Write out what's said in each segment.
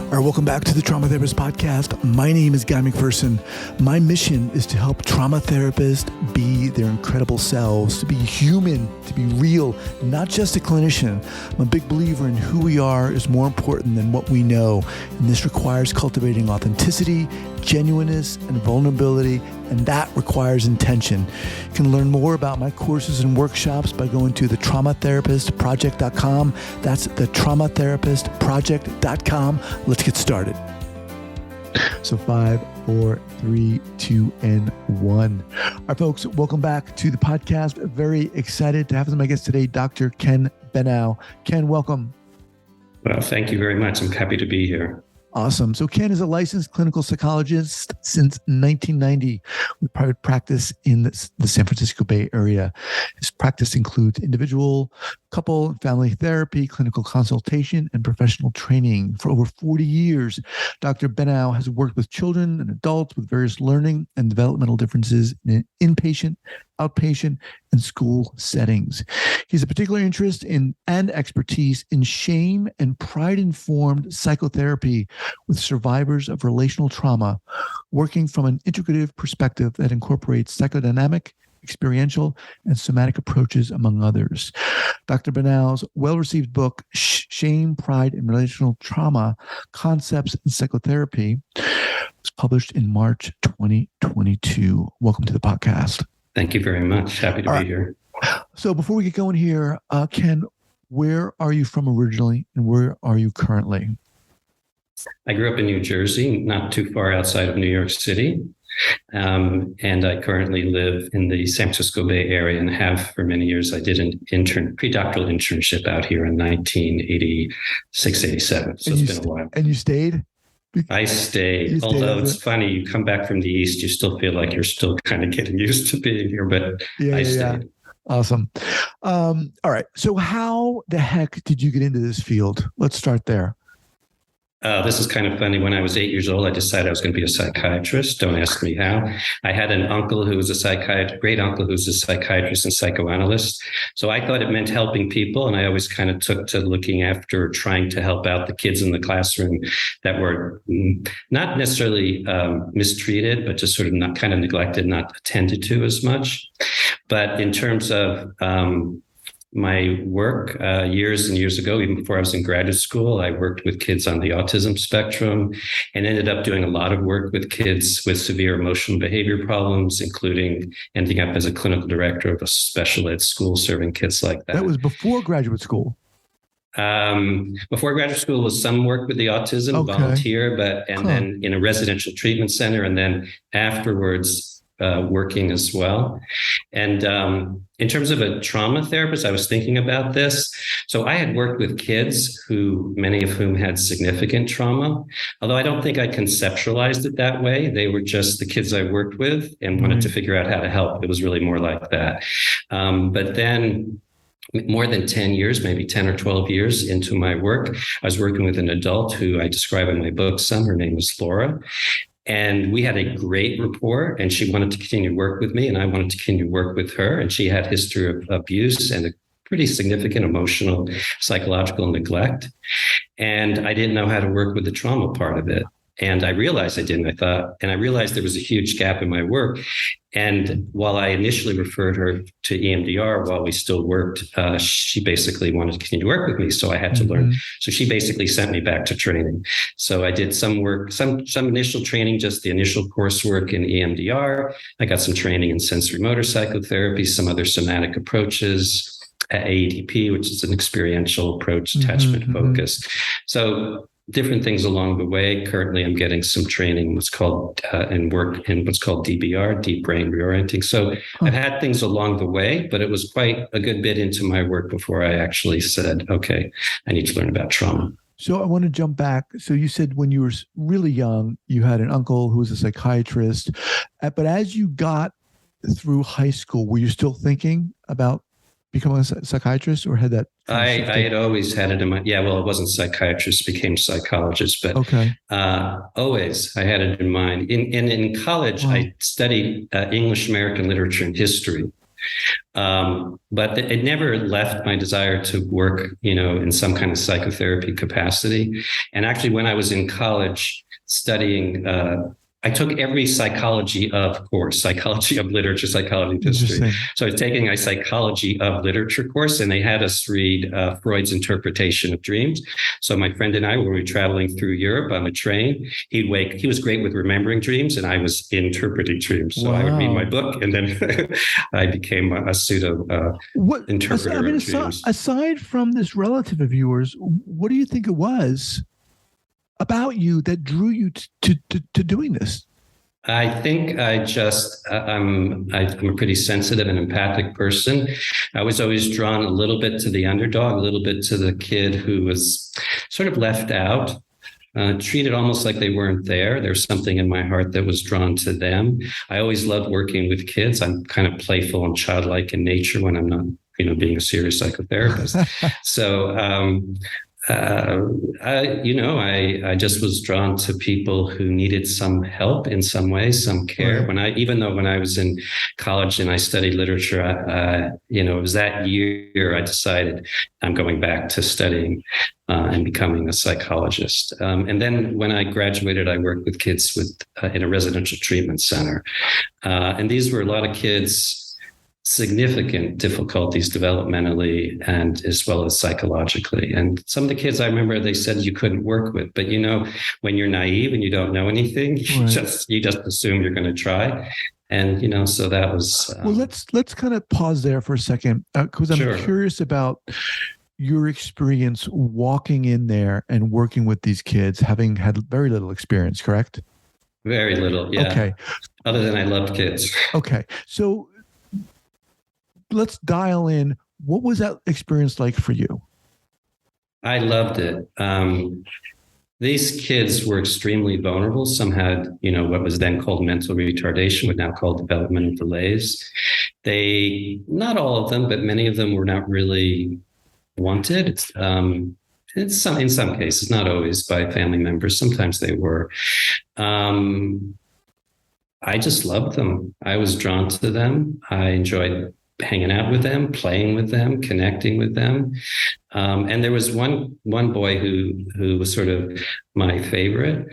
All right, welcome back to the Trauma Therapist Podcast. My name is Guy McPherson. My mission is to help trauma therapists be their incredible selves, to be human, to be real, not just a clinician. I'm a big believer in who we are is more important than what we know. And this requires cultivating authenticity, genuineness, and vulnerability, and that requires intention. You can learn more about my courses and workshops by going to thetraumatherapistproject.com. That's thetraumatherapistproject.com. Let's get started. So 5, 4, 3, 2, and 1. All right, folks, welcome back to the podcast. Very excited to have as my guest today, Dr. Ken Benau. Ken, welcome. Well, thank you very much. I'm happy to be here. Awesome. So Ken is a licensed clinical psychologist since 1990 with private practice in the San Francisco Bay Area. His practice includes individual, couple, and family therapy, clinical consultation, and professional training. For over 40 years, Dr. Benau has worked with children and adults with various learning and developmental differences in inpatient, outpatient, and school settings. He has a particular interest in and expertise in shame and pride-informed psychotherapy with survivors of relational trauma, working from an integrative perspective that incorporates psychodynamic, experiential, and somatic approaches, among others. Dr. Benau's well-received book, Shame, Pride, and Relational Trauma, Concepts in Psychotherapy, was published in March 2022. Welcome to the podcast. Thank you very much. Happy to be here. So before we get going here, Ken, where are you from originally and where are you currently? I grew up in New Jersey, not too far outside of New York City. And I currently live in the San Francisco Bay Area and have for many years. I did an pre-doctoral internship out here in 1986, 87. So it's been a while. And you stayed? I stayed. Although it's funny, you come back from the East, you still feel like you're still kind of getting used to being here, but I stayed. Yeah. Awesome. All right. So how the heck did you get into this field? Let's start there. This is kind of funny. When I was 8 years old, I decided I was going to be a psychiatrist. Don't ask me how. I had an uncle who was a great uncle who was a psychiatrist and psychoanalyst. So I thought it meant helping people. And I always kind of took to looking after, trying to help out the kids in the classroom that were not necessarily mistreated, but just sort of not kind of neglected, not attended to as much. But in terms of my work years and years ago, even before I was in graduate school, I worked with kids on the autism spectrum and ended up doing a lot of work with kids with severe emotional behavior problems, including ending up as a clinical director of a special ed school serving kids like that. That was before graduate school. Before graduate school was some work with the autism, volunteer, then in a residential treatment center, and then afterwards working as well. And in terms of a trauma therapist, I was thinking about this. So I had worked with kids many of whom had significant trauma, although I don't think I conceptualized it that way. They were just the kids I worked with and wanted to figure out how to help. It was really more like that. But then more than 10 years, maybe 10 or 12 years into my work, I was working with an adult who I describe in my book some. Her name was Laura. And we had a great rapport, and she wanted to continue to work with me, and I wanted to continue to work with her. And she had history of abuse and a pretty significant emotional, psychological neglect. And I didn't know how to work with the trauma part of it. And I realized I didn't. I realized there was a huge gap in my work. And while I initially referred her to EMDR while we still worked, she basically wanted to continue to work with me. So I had to learn. So she basically sent me back to training. So I did some work, some initial training, just the initial coursework in EMDR. I got some training in sensory motor psychotherapy, some other somatic approaches, ADP, which is an experiential approach, attachment focus. So different things along the way. Currently, I'm getting some training, and work in what's called DBR, deep brain reorienting. So I've had things along the way, but it was quite a good bit into my work before I actually said, okay, I need to learn about trauma. So I want to jump back. So you said when you were really young, you had an uncle who was a psychiatrist, but as you got through high school, were you still thinking about become a psychiatrist, or had that? I had always had it in my, well, it wasn't psychiatrist, became psychologist, but always I had it in mind. In college, I studied English American literature and history. But it never left my desire to work, in some kind of psychotherapy capacity. And actually, when I was in college studying, I took every psychology of course, psychology of literature, psychology of history. So I was taking a psychology of literature course, and they had us read Freud's interpretation of dreams. So my friend and I, when we were traveling through Europe on a train, he was great with remembering dreams, and I was interpreting dreams. So I would read my book, and then I became a pseudo interpreter of dreams. Aside from this relative of yours, what do you think it was about you that drew you to doing this? I think I'm a pretty sensitive and empathic person. I was always drawn a little bit to the underdog, a little bit to the kid who was sort of left out, treated almost like they weren't there. There's something in my heart that was drawn to them. I always loved working with kids. I'm kind of playful and childlike in nature when I'm not, being a serious psychotherapist. So, I just was drawn to people who needed some help in some way, some care. Right. When I was in college and I studied literature, it was that year I decided I'm going back to studying and becoming a psychologist. And then when I graduated, I worked with kids in a residential treatment center. And these were a lot of kids, significant difficulties developmentally and as well as psychologically. And some of the kids I remember, they said you couldn't work with, but when you're naive and you don't know anything, you just assume you're going to try. And, so that was. Well, let's kind of pause there for a second, because I'm curious about your experience walking in there and working with these kids, having had very little experience, correct? Very little. Yeah. Okay. Other than I loved kids. Okay. So, let's dial in. What was that experience like for you? I loved it. These kids were extremely vulnerable. Some had, what was then called mental retardation, but now called developmental delays. Not all of them, but many of them were not really wanted. In some cases, not always by family members. Sometimes they were. I just loved them. I was drawn to them. I enjoyed hanging out with them, playing with them, connecting with them. And there was one boy who was sort of my favorite.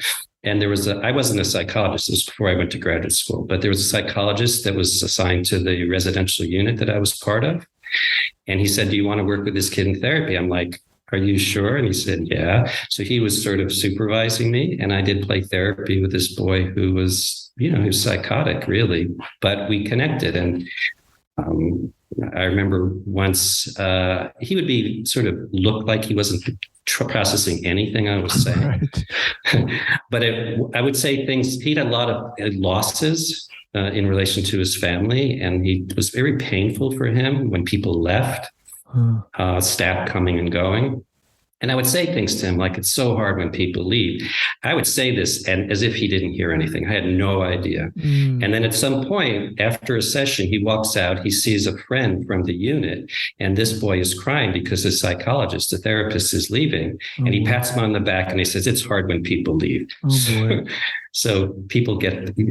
And I wasn't a psychologist. This was before I went to graduate school, but there was a psychologist that was assigned to the residential unit that I was part of. And he said, "Do you want to work with this kid in therapy?" I'm like, "Are you sure?" And he said, "Yeah." So he was sort of supervising me, and I did play therapy with this boy who was, he was psychotic, really, but we connected. And I remember once he would be sort of look like he wasn't processing anything I was saying. Right. But I would say things, he had a lot of losses in relation to his family, and it was very painful for him when people left, staff coming and going. And I would say things to him like, "It's so hard when people leave." I would say this and as if he didn't hear anything. I had no idea. And then at some point after a session, he walks out, he sees a friend from the unit, and this boy is crying because the psychologist, the therapist, is leaving. And he pats him on the back and he says, "It's hard when people leave." So people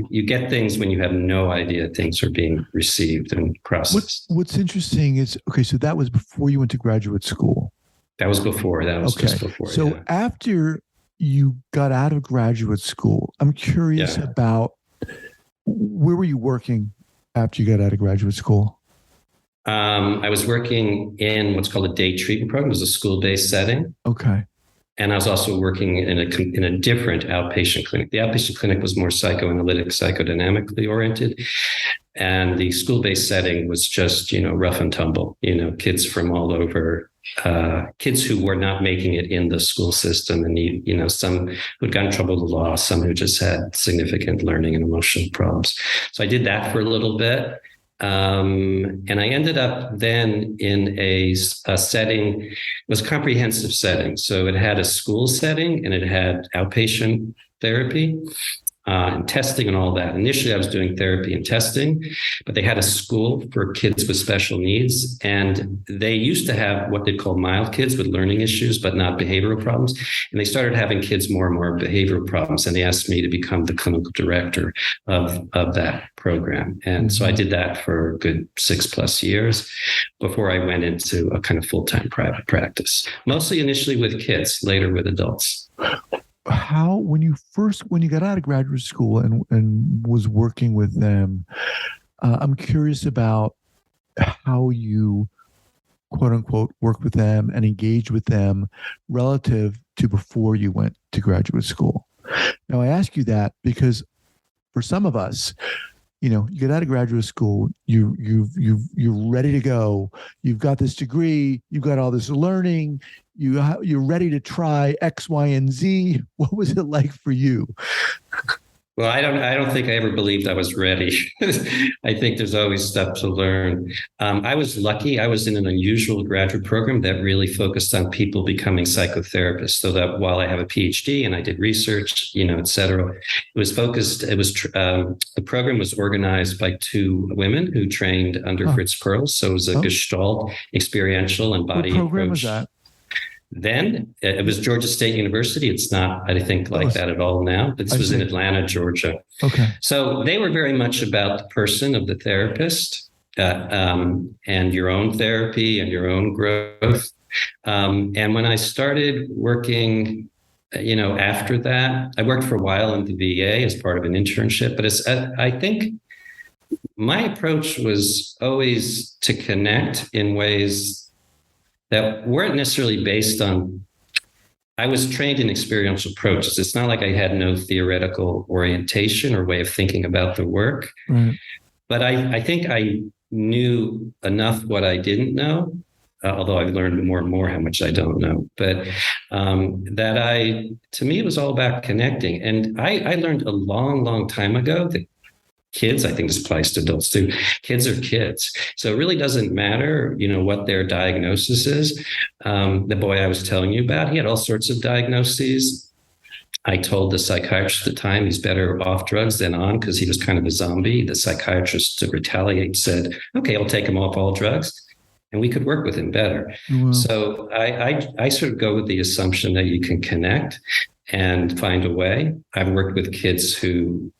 you get things when you have no idea things are being received and processed. What's interesting is, so that was before you went to graduate school. That was before. That was just before. So after you got out of graduate school, I'm curious about, where were you working after you got out of graduate school? I was working in what's called a day treatment program. It was a school-based setting. Okay. And I was also working in a different outpatient clinic. The outpatient clinic was more psychoanalytic, psychodynamically oriented. And the school-based setting was just, rough and tumble, kids from all over, kids who were not making it in the school system and some who'd gotten in trouble with the law, some who just had significant learning and emotional problems. So I did that for a little bit. And I ended up then in a setting, it was a comprehensive setting. So it had a school setting and it had outpatient therapy. and testing and all that. Initially, I was doing therapy and testing, but they had a school for kids with special needs. And they used to have what they call mild kids with learning issues, but not behavioral problems. And they started having kids more and more behavioral problems. And they asked me to become the clinical director of that program. And so I did that for a good 6+ years before I went into a kind of full-time private practice, mostly initially with kids, later with adults. When you got out of graduate school and was working with them, I'm curious about how you, quote unquote, work with them and engage with them relative to before you went to graduate school. Now, I ask you that because for some of us, you get out of graduate school, you're ready to go. You've got this degree, you've got all this learning, you're ready to try X, Y, and Z. What was it like for you? Well, I don't think I ever believed I was ready. I think there's always stuff to learn. I was lucky. I was in an unusual graduate program that really focused on people becoming psychotherapists. So that while I have a PhD and I did research, et cetera, the program was organized by 2 women who trained under Fritz Perls. So it was a Gestalt, experiential, and body approach. What program approach. was that? Then it was Georgia State University. It's not, I think, like that at all now. This was in Atlanta, Georgia. Okay. So they were very much about the person of the therapist and your own therapy and your own growth. And when I started working, after that, I worked for a while in the VA as part of an internship. But I think my approach was always to connect in ways that weren't necessarily based on, I was trained in experiential approaches. It's not like I had no theoretical orientation or way of thinking about the work. Right. But I think I knew enough what I didn't know, although I've learned more and more how much I don't know. But to me, it was all about connecting. And I learned a long, long time ago that kids, I think this applies to adults too, kids are kids. So it really doesn't matter, what their diagnosis is. The boy I was telling you about, he had all sorts of diagnoses. I told the psychiatrist at the time he's better off drugs than on because he was kind of a zombie. The psychiatrist, to retaliate, said, okay, I'll take him off all drugs. And we could work with him better. Wow. So I sort of go with the assumption that you can connect and find a way. I've worked with kids who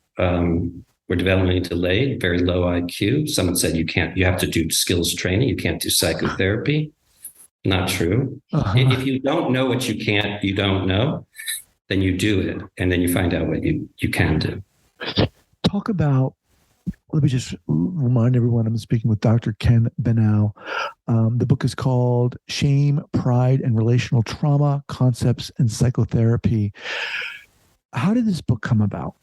were developmentally delayed, very low IQ. Someone said you have to do skills training. You can't do psychotherapy. Not true. If you don't know what you don't know, then you do it. And then you find out what you can do. Talk about, let me just remind everyone, I'm speaking with Dr. Ken Benau. The book is called Shame, Pride, and Relational Trauma, Concepts in Psychotherapy. How did this book come about?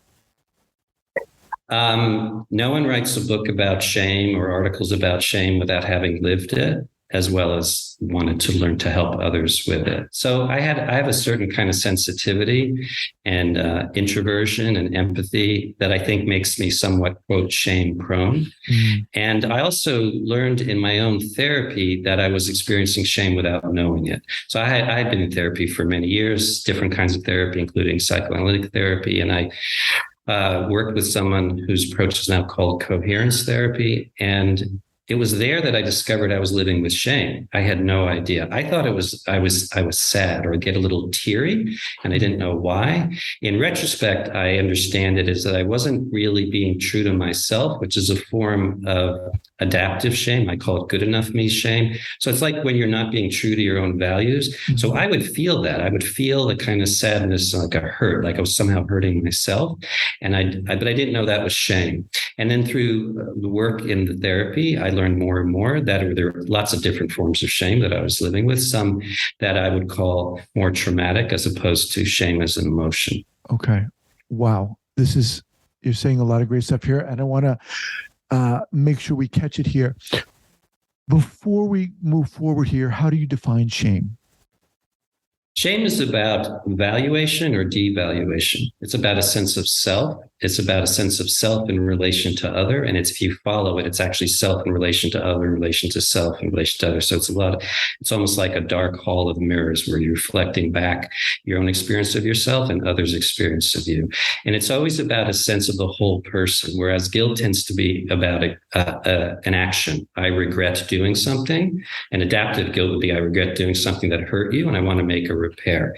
No one writes a book about shame or articles about shame without having lived it, as well as wanted to learn to help others with it. So I have a certain kind of sensitivity and introversion and empathy that I think makes me somewhat, quote, shame prone. And I also learned in my own therapy that I was experiencing shame without knowing it. So I had been in therapy for many years, different kinds of therapy, including psychoanalytic therapy. And I worked with someone whose approach is now called coherence therapy. And it was there that I discovered I was living with shame. I had no idea. I thought I was sad or get a little teary, and I didn't know why. In retrospect, I understand it as that I wasn't really being true to myself, which is a form of adaptive shame. I call it good enough me shame. So it's like when you're not being true to your own values. So I would feel that. I would feel the kind of sadness, like a hurt, like I was somehow hurting myself. And but I didn't know that was shame. And then through the work in the therapy, I learned more and more that there were lots of different forms of shame that I was living with, some that I would call more traumatic as opposed to shame as an emotion. Okay. Wow. You're saying a lot of great stuff here, and I want to make sure we catch it here. Before we move forward here, how do you define shame? Shame is about valuation or devaluation. It's about a sense of self. it's about a sense of self in relation to other. And if you follow it, it's actually self in relation to other, in relation to self, in relation to other. So it's almost like a dark hall of mirrors where you're reflecting back your own experience of yourself and others' experience of you. And it's always about a sense of the whole person, whereas guilt tends to be about an action. I regret doing something. And adaptive guilt would be, I regret doing something that hurt you and I want to make a repair.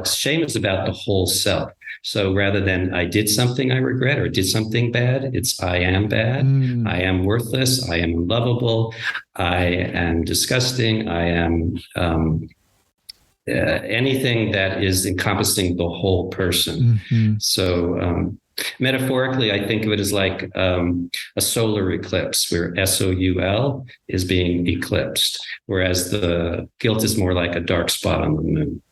Shame is about the whole self. So rather than I did something I regret or did something bad, it's I am bad, I am worthless, I am unlovable, I am disgusting, I am anything that is encompassing the whole person. So metaphorically, I think of it as like a solar eclipse where SOUL is being eclipsed, whereas the guilt is more like a dark spot on the moon.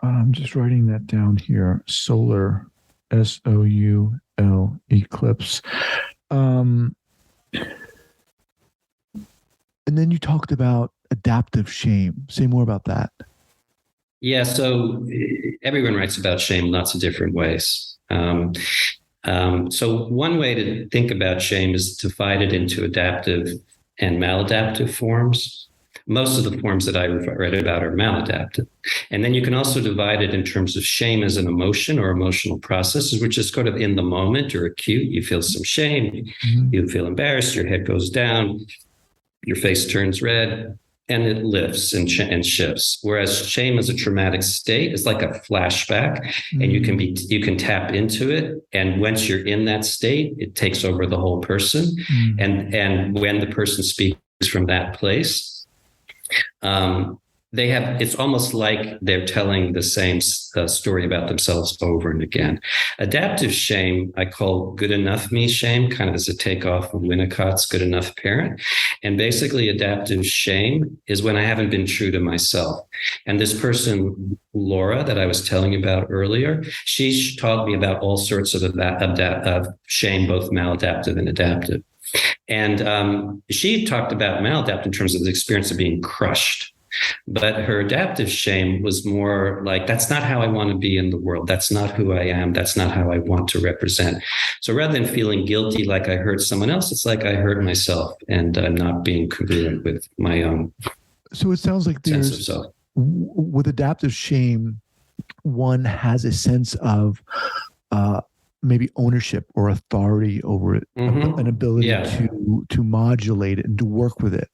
I'm just writing that down here. Solar, SOUL, eclipse. And then you talked about adaptive shame. Say more about that. Yeah, so everyone writes about shame in lots of different ways. So one way to think about shame is to divide it into adaptive and maladaptive forms. Most of the forms that I read about are maladaptive. And then you can also divide it in terms of shame as an emotion or emotional processes, which is sort of in the moment or acute. You feel some shame, you feel embarrassed, your head goes down, your face turns red, and it lifts and shifts. Whereas shame as a traumatic state is like a flashback, and you can tap into it. And once you're in that state, it takes over the whole person. And when the person speaks from that place, it's almost like they're telling the same story about themselves over and again. Adaptive shame, I call good enough me shame, kind of as a takeoff of Winnicott's Good Enough Parent. And basically adaptive shame is when I haven't been true to myself. And this person, Laura, that I was telling you about earlier, she taught me about all sorts of shame, both maladaptive and adaptive. And she talked about maladaptive in terms of the experience of being crushed. But her adaptive shame was more like, that's not how I want to be in the world. That's not who I am. That's not how I want to represent. So rather than feeling guilty like I hurt someone else, it's like I hurt myself and I'm not being congruent with my own. So it sounds like sense of self. With adaptive shame, one has a sense of maybe ownership or authority over it, an ability to modulate it and to work with it.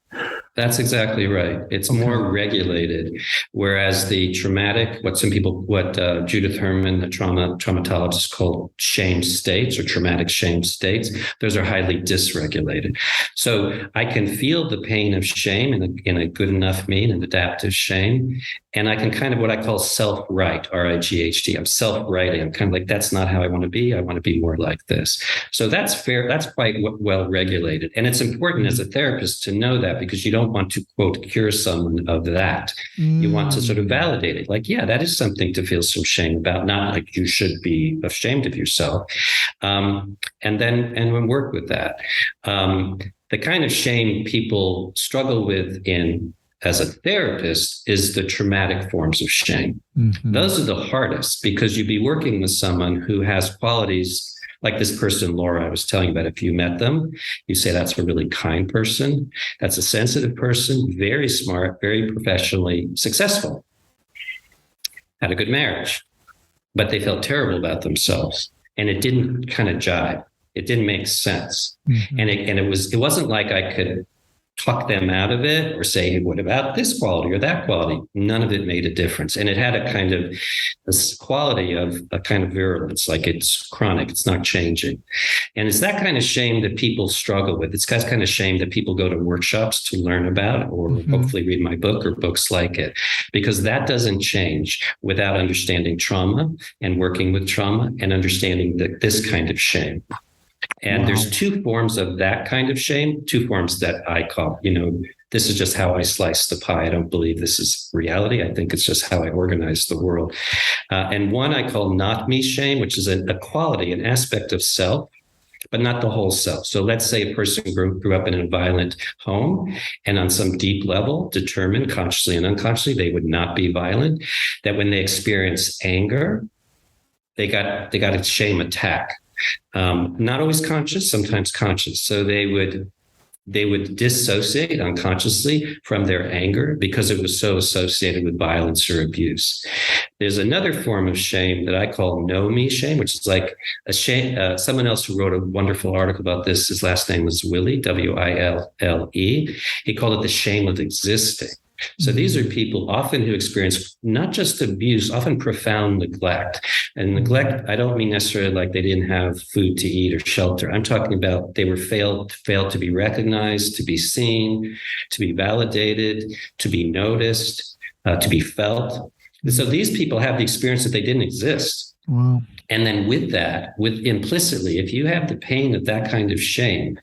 That's exactly right. It's more regulated, whereas the traumatic, what Judith Herman, the traumatologist, called shame states or traumatic shame states, those are highly dysregulated. So I can feel the pain of shame in a good enough me, an adaptive shame, and I can kind of what I call self-right, RIGHT. I'm self-righting. I'm kind of like, that's not how I want to be. I want to be more like this. So that's fair. That's quite well regulated. And it's important as a therapist to know that, because you don't want to, quote, cure someone of that. You want to sort of validate it. Like, yeah, that is something to feel some shame about, not like you should be ashamed of yourself. And then work with that. The kind of shame people struggle with as a therapist is the traumatic forms of shame. Those are the hardest, because you'd be working with someone who has qualities like this person, Laura, I was telling you about. If you met them, you say, that's a really kind person. That's a sensitive person, very smart, very professionally successful, had a good marriage, but they felt terrible about themselves. And it didn't kind of jive. It didn't make sense. And it wasn't like I could talk them out of it or say, hey, what about this quality or that quality? None of it made a difference. And it had a kind of this quality of a kind of virulence, like it's chronic, it's not changing. And it's that kind of shame that people struggle with. It's that kind of shame that people go to workshops to learn about, or hopefully read my book or books like it, because that doesn't change without understanding trauma and working with trauma and understanding this kind of shame. And there's two forms of that kind of shame, two forms that I call, this is just how I slice the pie. I don't believe this is reality. I think it's just how I organize the world. And one I call not me shame, which is a quality, an aspect of self but not the whole self. So let's say a person grew up in a violent home and on some deep level determined consciously and unconsciously they would not be violent, that when they experience anger, they got a shame attack. Not always conscious, sometimes conscious. So they would dissociate unconsciously from their anger because it was so associated with violence or abuse. There's another form of shame that I call know-me shame, which is like a shame. Someone else who wrote a wonderful article about this, his last name was Willie, W-I-L-L-E. He called it the shame of existing. So these are people often who experience not just abuse, often profound neglect. And neglect, I don't mean necessarily like they didn't have food to eat or shelter. I'm talking about they were failed to be recognized, to be seen, to be validated, to be noticed, to be felt. And so these people have the experience that they didn't exist. Wow. And then with that, with implicitly, if you have the pain of that kind of shame,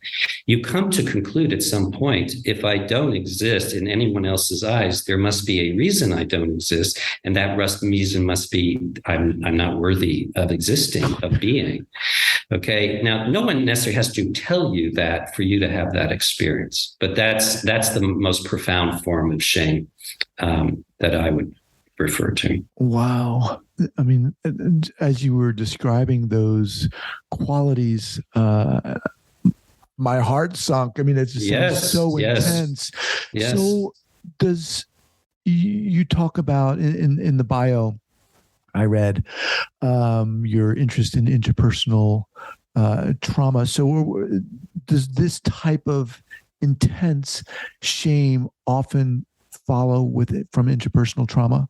you come to conclude at some point, if I don't exist in anyone else's eyes, there must be a reason I don't exist. And that reason must be I'm not worthy of existing, of being. Okay. Now, no one necessarily has to tell you that for you to have that experience, but that's the most profound form of shame that I would refer to. Wow. I mean, as you were describing those qualities, my heart sunk. I mean, it just sounds so intense. Yes. So does you talk about in the bio I read your interest in interpersonal trauma. So does this type of intense shame often follow with it from interpersonal trauma?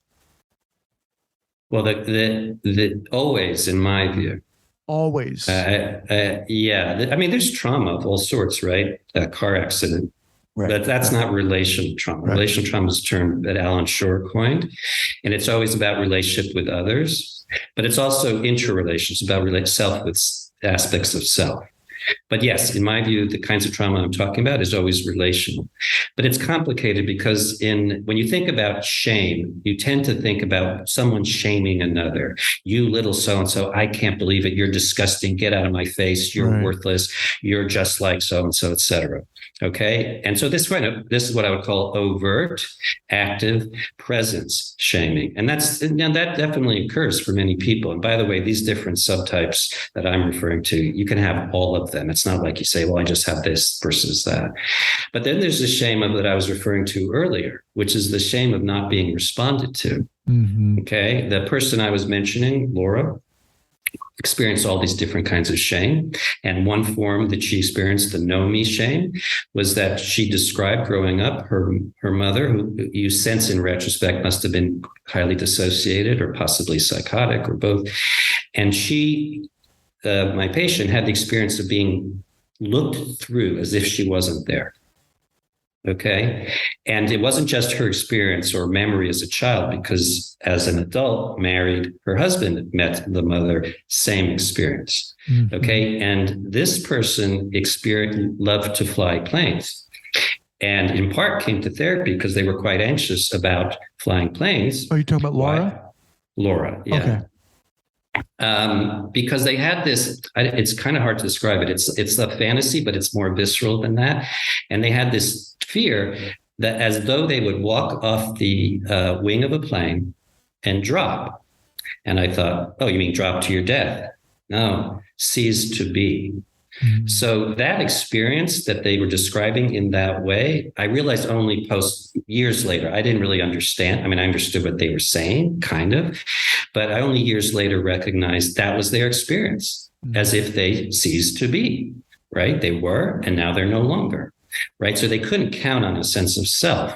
Well, the always, in my view. Always. Yeah. I mean, there's trauma of all sorts, right? A car accident. Right. But that's not relational trauma. Right. Relational trauma is a term that Alan Shore coined. And it's always about relationship with others. But it's also interrelations, about self with aspects of self. But yes, in my view, the kinds of trauma I'm talking about is always relational. But it's complicated because when you think about shame, you tend to think about someone shaming another. You little so-and-so, I can't believe it. You're disgusting. Get out of my face. You're worthless. You're just like so-and-so, et cetera. Okay. And so this is what I would call overt, active presence shaming. And that definitely occurs for many people. And by the way, these different subtypes that I'm referring to, you can have all of them. It's not like you say, well, I just have this versus that. But then there's the shame of that I was referring to earlier, which is the shame of not being responded to. Mm-hmm. Okay. The person I was mentioning, Laura, experienced all these different kinds of shame. And one form that she experienced, the know-me shame, was that she described growing up, her mother, who you sense in retrospect must have been highly dissociated or possibly psychotic or both. And she, my patient, had the experience of being looked through as if she wasn't there. Okay. And it wasn't just her experience or memory as a child, because as an adult, married, her husband met the mother, same experience. Mm-hmm. Okay. And this person loved to fly planes. And in part came to therapy because they were quite anxious about flying planes. Are you talking about Laura? Why? Laura, yeah. Okay. Because they had this, it's kind of hard to describe it. It's a fantasy, but it's more visceral than that. And they had this fear that as though they would walk off the wing of a plane and drop. And I thought, oh, you mean drop to your death? No, cease to be. Mm-hmm. So that experience that they were describing in that way, I realized only years later. I didn't really understand. I mean, I understood what they were saying, kind of, but I only years later recognized that was their experience, as if they ceased to be, right? They were, and now they're no longer, right? So they couldn't count on a sense of self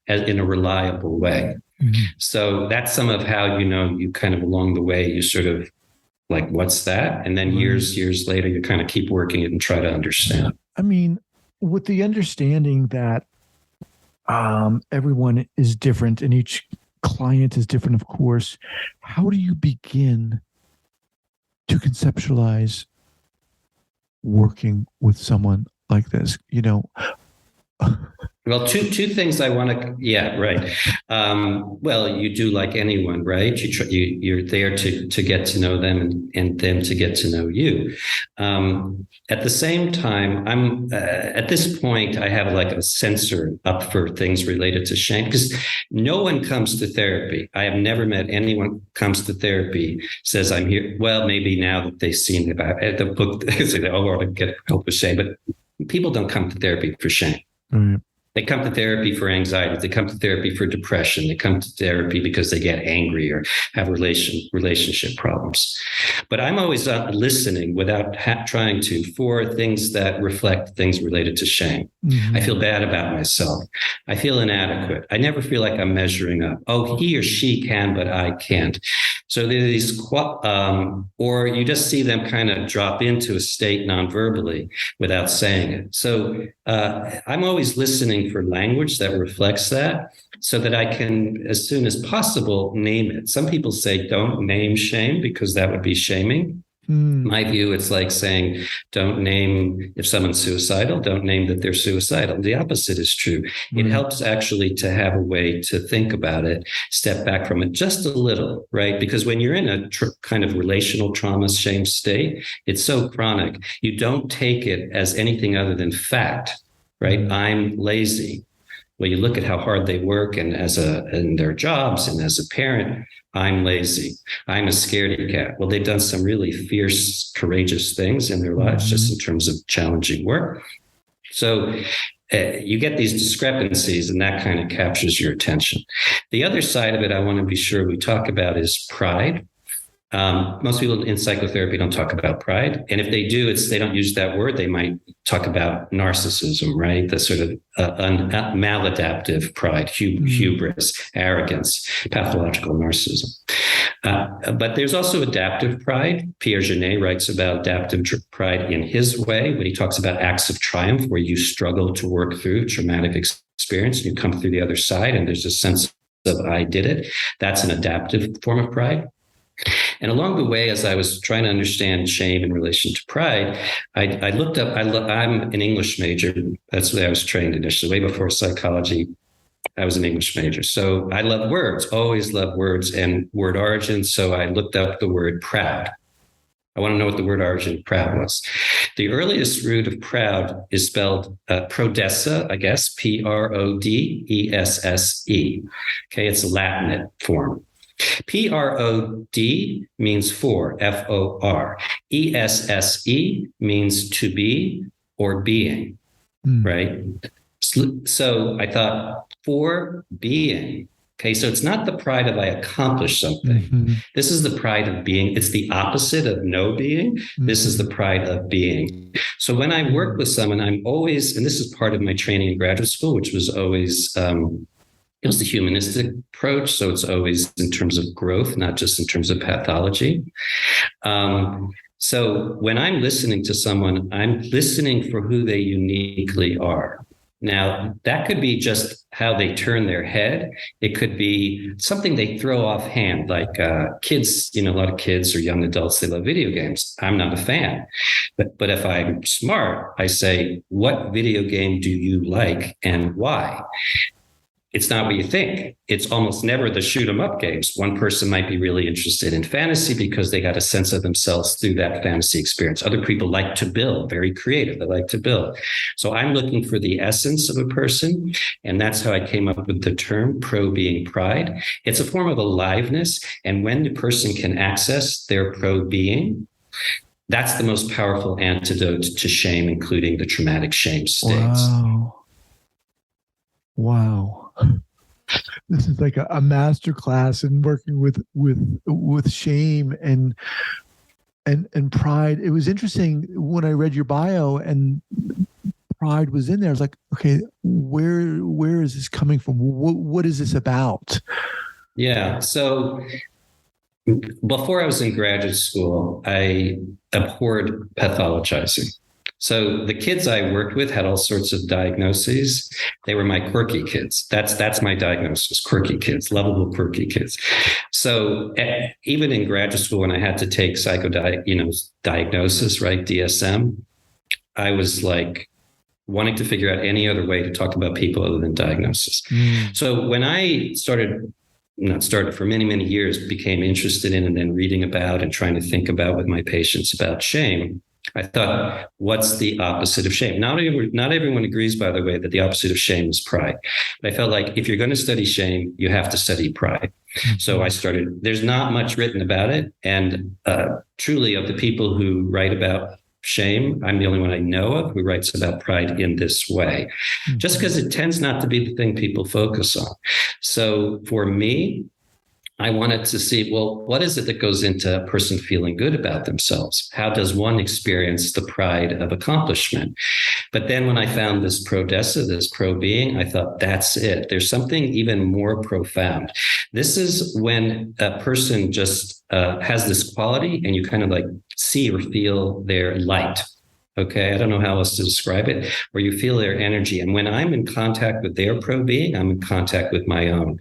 in a reliable way. Mm-hmm. So that's some of how, you kind of along the way, you sort of like, what's that? And then years later, you kind of keep working it and try to understand. I mean, with the understanding that everyone is different and each client is different, of course, how do you begin to conceptualize working with someone like this? Well, two things I want to. Yeah, right. Well, you do like anyone, right? You're there to get to know them and them to get to know you. At the same time, I'm at this point, I have like a censor up for things related to shame because no one comes to therapy. I have never met anyone comes to therapy says I'm here. Well, maybe now that they've seen about the book, they say, "Oh, I get help with shame," but people don't come to therapy for shame. Right. They come to therapy for anxiety. They come to therapy for depression. They come to therapy because they get angry or have relationship problems. But I'm always listening without trying to for things that reflect things related to shame. Mm-hmm. I feel bad about myself. I feel inadequate. I never feel like I'm measuring up. Oh, he or she can, but I can't. So there are these, or you just see them kind of drop into a state non-verbally without saying it. So I'm always listening for language that reflects that so that I can, as soon as possible, name it. Some people say don't name shame because that would be shaming. My view, it's like saying, don't name if someone's suicidal, don't name that they're suicidal. The opposite is true. It helps actually to have a way to think about it, step back from it just a little, right? Because when you're in a kind of relational trauma shame state, it's so chronic. You don't take it as anything other than fact, right? I'm lazy. Well, you look at how hard they work and in their jobs and as a parent, I'm lazy. I'm a scaredy cat. Well, they've done some really fierce, courageous things in their lives, just in terms of challenging work. So you get these discrepancies and that kind of captures your attention. The other side of it I want to be sure we talk about is pride. Most people in psychotherapy don't talk about pride. And if they do, they don't use that word. They might talk about narcissism, right? The sort of maladaptive pride, hubris, arrogance, pathological narcissism. But there's also adaptive pride. Pierre Genet writes about adaptive pride in his way when he talks about acts of triumph, where you struggle to work through traumatic experience and you come through the other side and there's a sense of I did it. That's an adaptive form of pride. And along the way, as I was trying to understand shame in relation to pride, I looked up, I'm an English major. That's what I was trained initially, way before psychology. I was an English major. So I love words, always love words and word origin. So I looked up the word proud. I want to know what the word origin of proud was. The earliest root of proud is spelled prodesse, I guess, Prodesse. Okay, it's a Latin form. PROD means for, FOR. ESSE means to be or being, right? So I thought for being. Okay, so it's not the pride of I accomplished something. This is the pride of being. It's the opposite of no being. This is the pride of being. So when I work with someone, I'm always, and this is part of my training in graduate school, which was always, it was the humanistic approach. So it's always in terms of growth, not just in terms of pathology. So when I'm listening to someone, I'm listening for who they uniquely are. Now, that could be just how they turn their head. It could be something they throw offhand, like kids, a lot of kids or young adults, they love video games. I'm not a fan. But if I'm smart, I say, what video game do you like and why? It's not what you think. It's almost never the shoot 'em up games. One person might be really interested in fantasy because they got a sense of themselves through that fantasy experience. Other people like to build, very creative. They like to build. So I'm looking for the essence of a person. And that's how I came up with the term pro being pride. It's a form of aliveness. And when the person can access their pro being, that's the most powerful antidote to shame, including the traumatic shame states. Wow. This is like a master class in working with shame and pride. It was interesting when I read your bio and pride was in there. I was like, okay, where is this coming from? What is this about? Yeah. So before I was in graduate school, I abhorred pathologizing. So the kids I worked with had all sorts of diagnoses. They were my quirky kids. That's my diagnosis, quirky kids, lovable quirky kids. So even in graduate school, when I had to take diagnosis, right, DSM, I was like wanting to figure out any other way to talk about people other than diagnosis. So when I for many, many years, became interested in and then reading about and trying to think about with my patients about shame, I thought, what's the opposite of shame? Not everyone agrees, by the way, that the opposite of shame is pride. But I felt like if you're going to study shame, you have to study pride. So there's not much written about it. And truly, of the people who write about shame, I'm the only one I know of who writes about pride in this way, just because it tends not to be the thing people focus on. So for me, I wanted to see, well, what is it that goes into a person feeling good about themselves? How does one experience the pride of accomplishment? But then when I found this pro-desa, this pro-being, I thought, that's it. There's something even more profound. This is when a person just has this quality and you kind of like see or feel their light. Okay, I don't know how else to describe it, where you feel their energy. And when I'm in contact with their pro-being, I'm in contact with my own.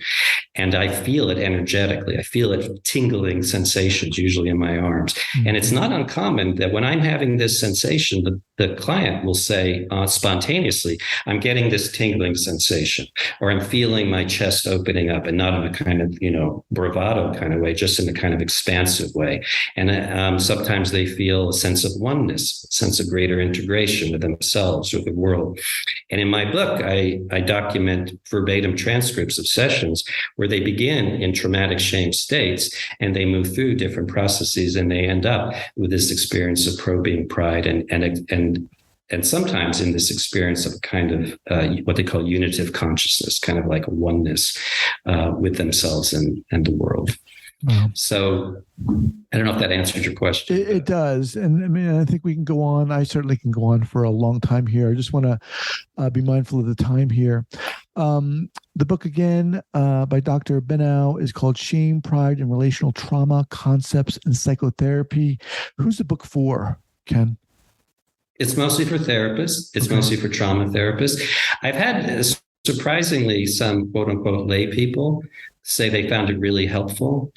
And I feel it energetically. I feel it tingling sensations, usually in my arms. And it's not uncommon that when I'm having this sensation, the client will say spontaneously, I'm getting this tingling sensation, or I'm feeling my chest opening up, and not in a kind of, bravado kind of way, just in a kind of expansive way. And sometimes they feel a sense of oneness, a sense of greater integration with themselves or the world. And in my book, I document verbatim transcripts of sessions where they begin in traumatic shame states and they move through different processes and they end up with this experience of pro-being pride and sometimes in this experience of kind of what they call unitive consciousness, kind of like a oneness with themselves and the world. Wow. So I don't know if that answered your question. It does. And I mean, I think we can go on. I certainly can go on for a long time here. I just want to be mindful of the time here. The book again by Dr. Benau is called Shame, Pride, and Relational Trauma, Concepts in Psychotherapy. Who's the book for, Ken? It's mostly for therapists. It's mostly for trauma therapists. I've had surprisingly some quote unquote lay people say they found it really helpful.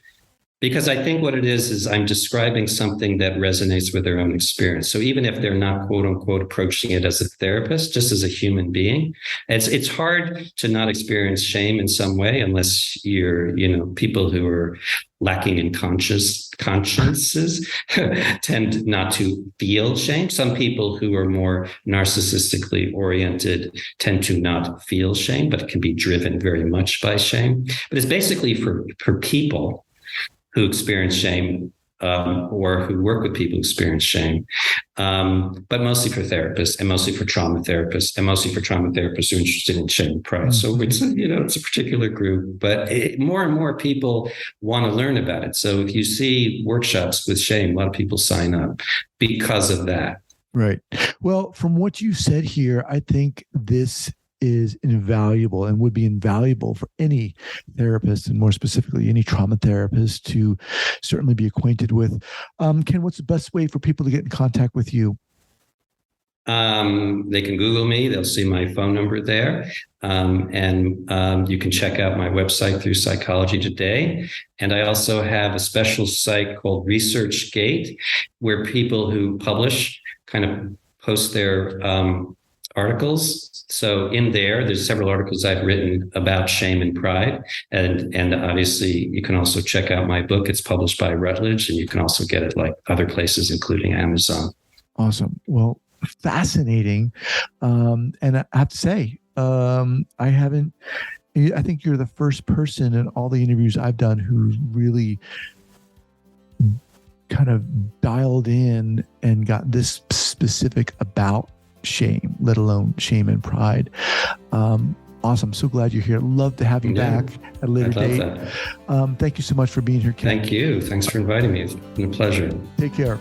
Because I think what it is I'm describing something that resonates with their own experience. So even if they're not, quote unquote, approaching it as a therapist, just as a human being, it's hard to not experience shame in some way unless you're, people who are lacking in consciences tend not to feel shame. Some people who are more narcissistically oriented tend to not feel shame, but can be driven very much by shame. But it's basically for people who experience shame or who work with people who experience shame, but mostly for therapists and mostly for trauma therapists and mostly for trauma therapists who are interested in shame and pride. So it's a particular group, but more and more people want to learn about it. So if you see workshops with shame, a lot of people sign up because of that. Right. Well, from what you said here, I think this is invaluable and would be invaluable for any therapist, and more specifically, any trauma therapist to certainly be acquainted with. Ken, what's the best way for people to get in contact with you? They can Google me. They'll see my phone number there. And you can check out my website through Psychology Today. And I also have a special site called ResearchGate, where people who publish kind of post their articles. So in there's several articles I've written about shame and pride. And obviously you can also check out my book. It's published by Routledge, and you can also get it like other places, including Amazon. Awesome. Well, fascinating. And I have to say, I think you're the first person in all the interviews I've done who really kind of dialed in and got this specific about shame, let alone shame and pride. Awesome. So glad you're here. Love to have you back at a later date. Thank you so much for being here, Ken. Thank you. Thanks for inviting me. It's been a pleasure. Take care.